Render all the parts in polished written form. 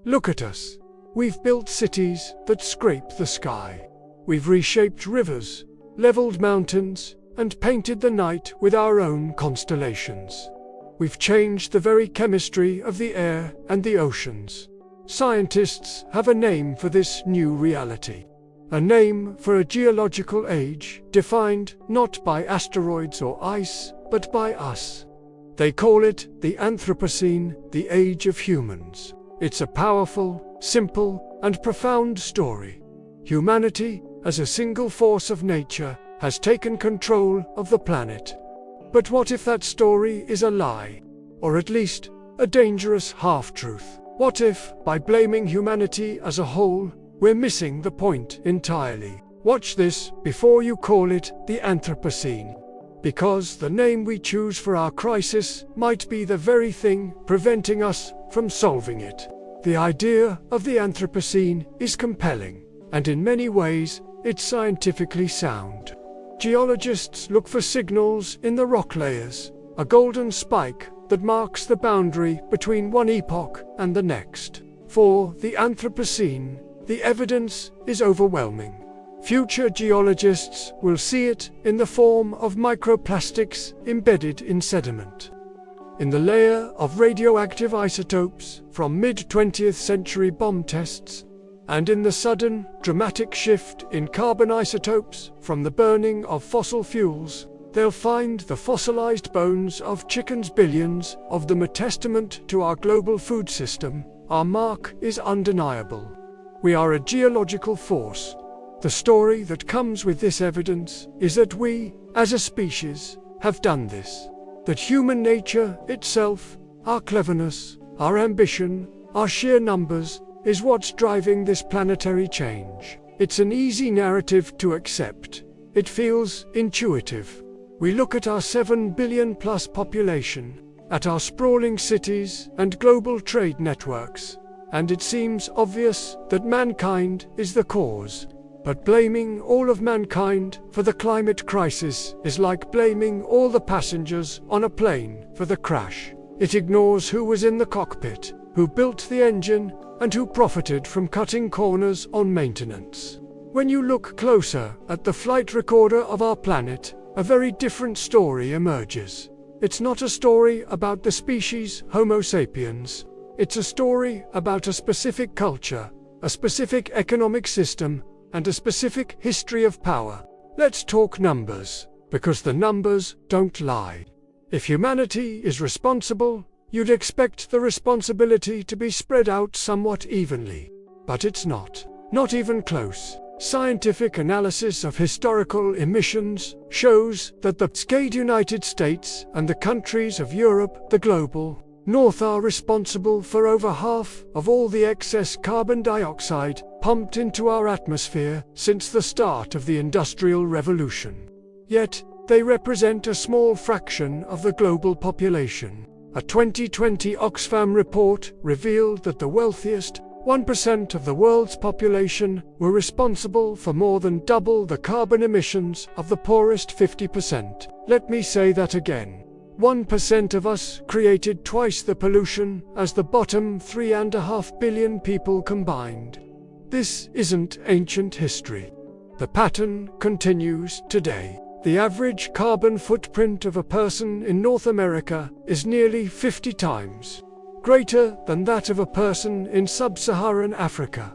Look at us. We've built cities that scrape the sky. We've reshaped rivers, leveled mountains, and painted the night with our own constellations. We've changed the very chemistry of the air and the oceans. Scientists have a name for this new reality. A name for a geological age defined not by asteroids or ice, but by us. They call it the Anthropocene, the age of humans. It's a powerful, simple, and profound story. Humanity, as a single force of nature, has taken control of the planet. But what if that story is a lie? Or at least, a dangerous half-truth? What if, by blaming humanity as a whole, we're missing the point entirely? Watch this before you call it the Anthropocene. Because the name we choose for our crisis might be the very thing preventing us from solving it. The idea of the Anthropocene is compelling, and in many ways, it's scientifically sound. Geologists look for signals in the rock layers, a golden spike that marks the boundary between one epoch and the next. For the Anthropocene, the evidence is overwhelming. Future geologists will see it in the form of microplastics embedded in sediment, in the layer of radioactive isotopes from mid-20th century bomb tests, and in the sudden, dramatic shift in carbon isotopes from the burning of fossil fuels. They'll find the fossilized bones of chickens, billions of them, a testament to our global food system. Our mark is undeniable. We are a geological force. The story that comes with this evidence is that we, as a species, have done this. That human nature itself, our cleverness, our ambition, our sheer numbers, is what's driving this planetary change. It's an easy narrative to accept. It feels intuitive. We look at our 7 billion plus population, at our sprawling cities and global trade networks, and it seems obvious that mankind is the cause. But blaming all of mankind for the climate crisis is like blaming all the passengers on a plane for the crash. It ignores who was in the cockpit, who built the engine, and who profited from cutting corners on maintenance. When you look closer at the flight recorder of our planet, a very different story emerges. It's not a story about the species Homo sapiens. It's a story about a specific culture, a specific economic system, and a specific history of power. Let's talk numbers, because the numbers don't lie. If humanity is responsible, you'd expect the responsibility to be spread out somewhat evenly. But it's not. Not even close. Scientific analysis of historical emissions shows that the scaled United States and the countries of Europe, the global North, are responsible for over half of all the excess carbon dioxide pumped into our atmosphere since the start of the Industrial Revolution. Yet, they represent a small fraction of the global population. A 2020 Oxfam report revealed that the wealthiest 1% of the world's population were responsible for more than double the carbon emissions of the poorest 50%. Let me say that again. 1% of us created twice the pollution as the bottom 3.5 billion people combined. This isn't ancient history. The pattern continues today. The average carbon footprint of a person in North America is nearly 50 times greater than that of a person in sub-Saharan Africa.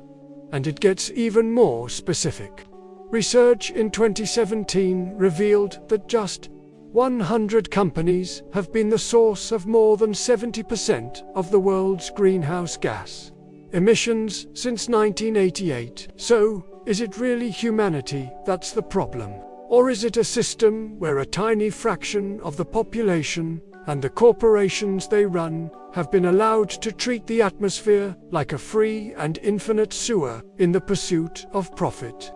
And it gets even more specific. Research in 2017 revealed that just 100 companies have been the source of more than 70% of the world's greenhouse gas emissions since 1988. So, is it really humanity that's the problem? Or is it a system where a tiny fraction of the population and the corporations they run have been allowed to treat the atmosphere like a free and infinite sewer in the pursuit of profit?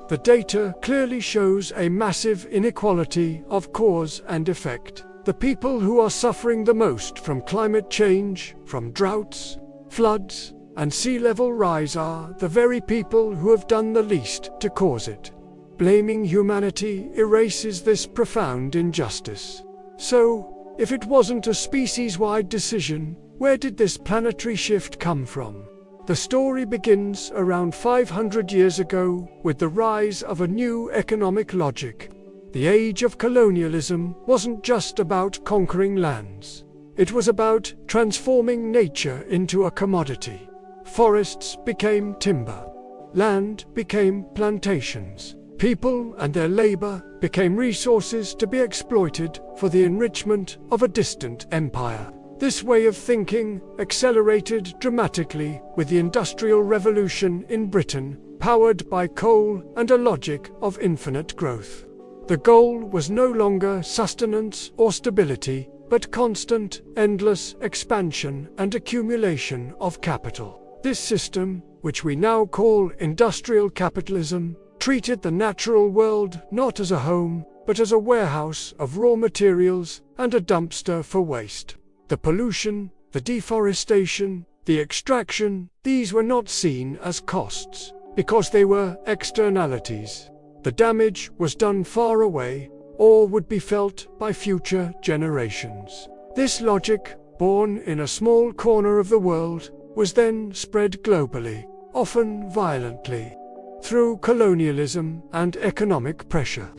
The data clearly shows a massive inequality of cause and effect. The people who are suffering the most from climate change, from droughts, floods, and sea level rise are the very people who have done the least to cause it. Blaming humanity erases this profound injustice. So, if it wasn't a species-wide decision, where did this planetary shift come from? The story begins around 500 years ago with the rise of a new economic logic. The age of colonialism wasn't just about conquering lands. It was about transforming nature into a commodity. Forests became timber. Land became plantations. People and their labor became resources to be exploited for the enrichment of a distant empire. This way of thinking accelerated dramatically with the Industrial Revolution in Britain, powered by coal and a logic of infinite growth. The goal was no longer sustenance or stability, but constant, endless expansion and accumulation of capital. This system, which we now call industrial capitalism, treated the natural world not as a home, but as a warehouse of raw materials and a dumpster for waste. The pollution, the deforestation, the extraction, these were not seen as costs, because they were externalities. The damage was done far away, or would be felt by future generations. This logic, born in a small corner of the world, was then spread globally, often violently, through colonialism and economic pressure.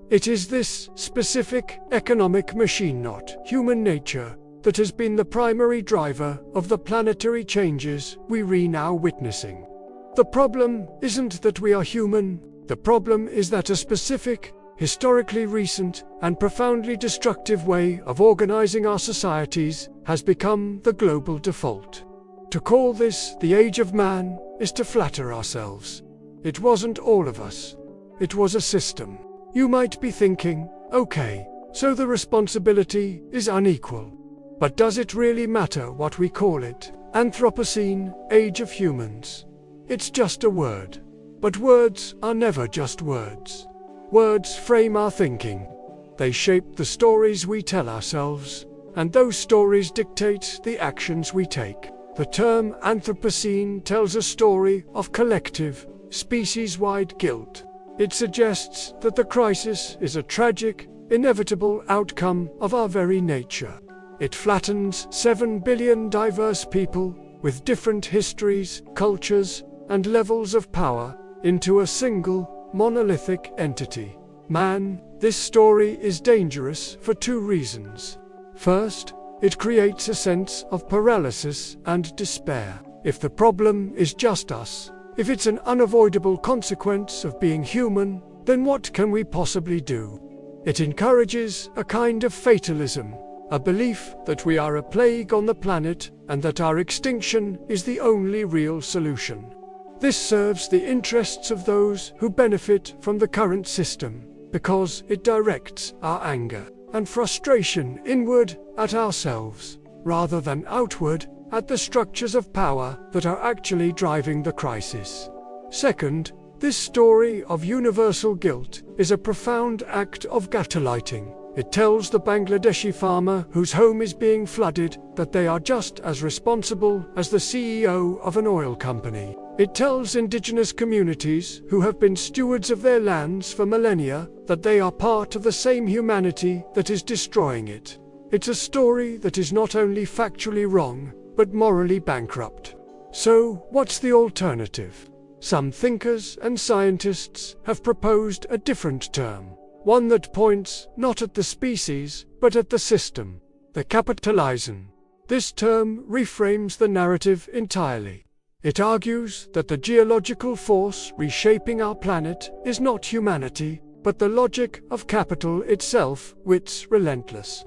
It is this specific economic machine, not human nature, that has been the primary driver of the planetary changes we are now witnessing. The problem isn't that we are human, the problem is that a specific, historically recent, and profoundly destructive way of organizing our societies has become the global default. To call this the age of man is to flatter ourselves. It wasn't all of us. It was a system. You might be thinking, okay, so the responsibility is unequal. But does it really matter what we call it? Anthropocene, age of humans. It's just a word. But words are never just words. Words frame our thinking. They shape the stories we tell ourselves, and those stories dictate the actions we take. The term Anthropocene tells a story of collective, species-wide guilt. It suggests that the crisis is a tragic, inevitable outcome of our very nature. It flattens 7 billion diverse people with different histories, cultures, and levels of power into a single, monolithic entity. Man. This story is dangerous for two reasons. First, it creates a sense of paralysis and despair. If the problem is just us, if it's an unavoidable consequence of being human, then what can we possibly do? It encourages a kind of fatalism, a belief that we are a plague on the planet and that our extinction is the only real solution. This serves the interests of those who benefit from the current system, because it directs our anger and frustration inward at ourselves, rather than outward at the structures of power that are actually driving the crisis. Second, this story of universal guilt is a profound act of gaslighting. It tells the Bangladeshi farmer whose home is being flooded that they are just as responsible as the CEO of an oil company. It tells indigenous communities who have been stewards of their lands for millennia that they are part of the same humanity that is destroying it. It's a story that is not only factually wrong, but morally bankrupt. So, what's the alternative? Some thinkers and scientists have proposed a different term, one that points not at the species, but at the system, the Capitalocene. This term reframes the narrative entirely. It argues that the geological force reshaping our planet is not humanity, but the logic of capital itself, wit's relentless,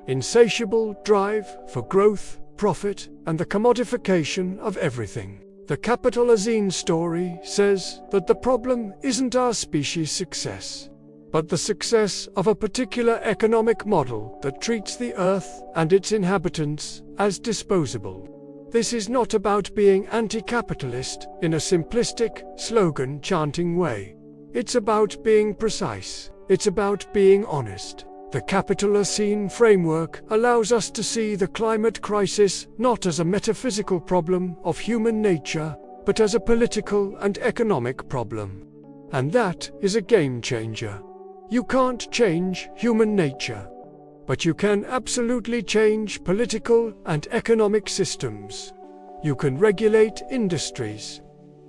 insatiable drive for growth, profit, and the commodification of everything. The Capitalocene story says that the problem isn't our species' success, but the success of a particular economic model that treats the Earth and its inhabitants as disposable. This is not about being anti-capitalist in a simplistic, slogan-chanting way. It's about being precise. It's about being honest. The Capitalocene framework allows us to see the climate crisis not as a metaphysical problem of human nature, but as a political and economic problem. And that is a game changer. You can't change human nature, but you can absolutely change political and economic systems. You can regulate industries.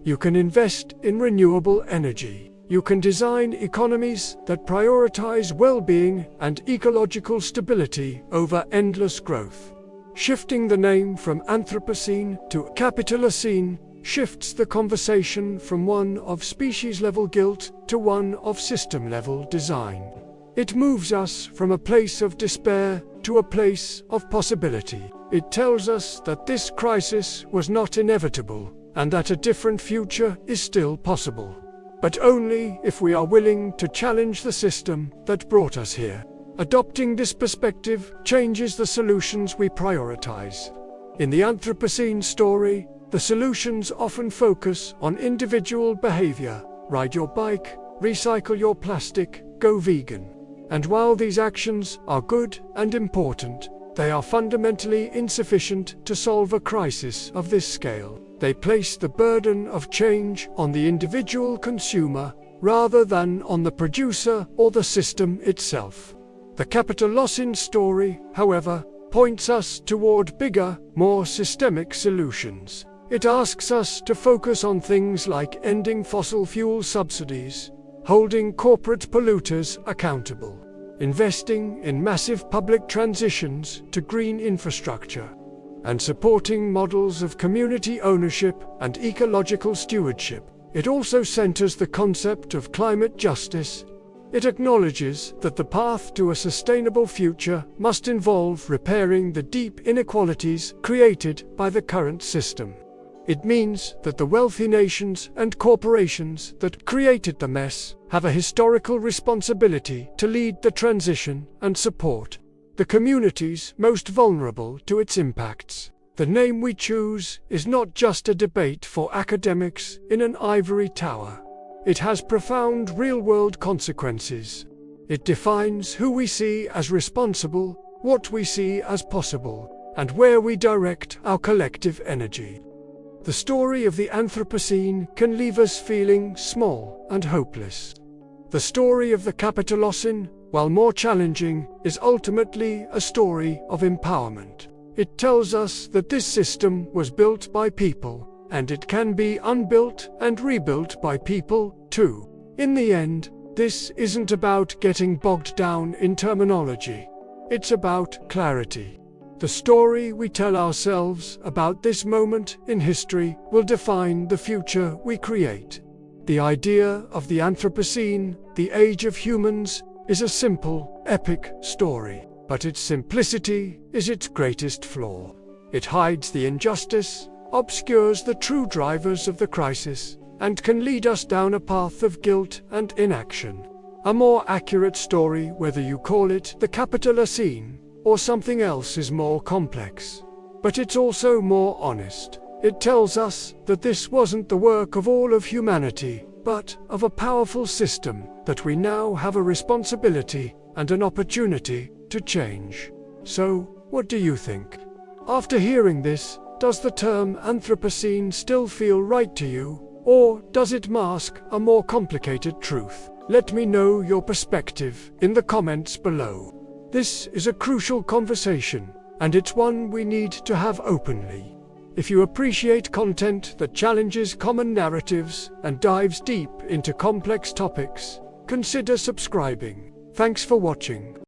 You can invest in renewable energy. You can design economies that prioritize well-being and ecological stability over endless growth. Shifting the name from Anthropocene to Capitalocene shifts the conversation from one of species-level guilt to one of system-level design. It moves us from a place of despair to a place of possibility. It tells us that this crisis was not inevitable, and that a different future is still possible. But only if we are willing to challenge the system that brought us here. Adopting this perspective changes the solutions we prioritize. In the Anthropocene story, the solutions often focus on individual behavior. Ride your bike, recycle your plastic, go vegan. And while these actions are good and important, they are fundamentally insufficient to solve a crisis of this scale. They place the burden of change on the individual consumer rather than on the producer or the system itself. The Capitalocene story, however, points us toward bigger, more systemic solutions. It asks us to focus on things like ending fossil fuel subsidies, holding corporate polluters accountable, investing in massive public transitions to green infrastructure, and supporting models of community ownership and ecological stewardship. It also centers the concept of climate justice. It acknowledges that the path to a sustainable future must involve repairing the deep inequalities created by the current system. It means that the wealthy nations and corporations that created the mess have a historical responsibility to lead the transition and support the communities most vulnerable to its impacts. The name we choose is not just a debate for academics in an ivory tower. It has profound real-world consequences. It defines who we see as responsible, what we see as possible, and where we direct our collective energy. The story of the Anthropocene can leave us feeling small and hopeless. The story of the Capitalocene, while more challenging, is ultimately a story of empowerment. It tells us that this system was built by people, and it can be unbuilt and rebuilt by people, too. In the end, this isn't about getting bogged down in terminology. It's about clarity. The story we tell ourselves about this moment in history will define the future we create. The idea of the Anthropocene, the age of humans, is a simple, epic story, but its simplicity is its greatest flaw. It hides the injustice, obscures the true drivers of the crisis, and can lead us down a path of guilt and inaction. A more accurate story, whether you call it the Capitalocene or something else, is more complex. But it's also more honest. It tells us that this wasn't the work of all of humanity, but of a powerful system that we now have a responsibility and an opportunity to change. So, what do you think? After hearing this, does the term Anthropocene still feel right to you, or does it mask a more complicated truth? Let me know your perspective in the comments below. This is a crucial conversation, and it's one we need to have openly. If you appreciate content that challenges common narratives and dives deep into complex topics, consider subscribing. Thanks for watching.